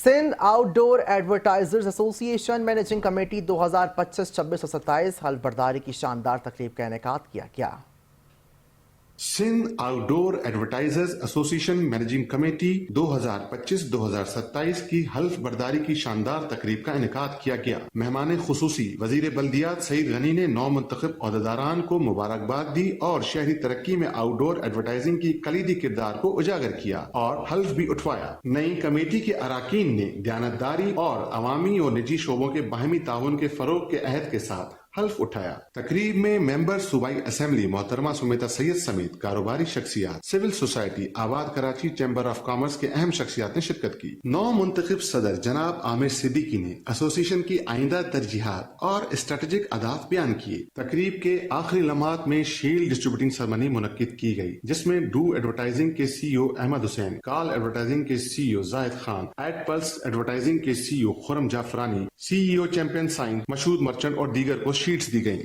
Sindh out ڈور advertisers ایسوسی ایشن managing committee 2025-26 اور 27 حلف برداری کی شاندار تقریب کا انعقاد کیا گیا۔ سندھ آؤٹ ڈور ایڈورٹائزرز ایسوسی ایشن مینیجنگ کمیٹی 2025-2027 کی حلف برداری کی شاندار تقریب کا انعقاد کیا گیا۔ مہمان خصوصی وزیر بلدیات سعید غنی نے نو منتخب عہدیداران کو مبارکباد دی اور شہری ترقی میں آؤٹ ڈور ایڈورٹائزنگ کی کلیدی کردار کو اجاگر کیا اور حلف بھی اٹھوایا۔ نئی کمیٹی کے اراکین نے دیانتداری اور عوامی اور نجی شعبوں کے باہمی تعاون کے فروغ کے عہد کے ساتھ حلف اٹھایا۔ تقریب میں ممبر صوبائی اسمبلی محترمہ سمیتا سید سمیت کاروباری شخصیات، سول سوسائٹی، آباد کراچی چیمبر آف کامرس کے اہم شخصیات نے شرکت کی۔ نو منتخب صدر جناب عامر صدیقی نے ایسوسی ایشن کی آئندہ ترجیحات اور اسٹریٹجک اہداف بیان کیے۔ تقریب کے آخری لمحات میں شیلڈ ڈسٹریبیوٹنگ سرمنی منعقد کی گئی، جس میں ڈو ایڈورٹائزنگ کے سی او احمد حسین، کال ایڈورٹائزنگ کے سی او زاہد خان، ایڈ پلس ایڈورٹائزنگ کے سی او خرم جعفرانی، سی ای او چیمپئن سائن مشہود مرچنٹ اور دیگر کو شیٹس دی گئیں۔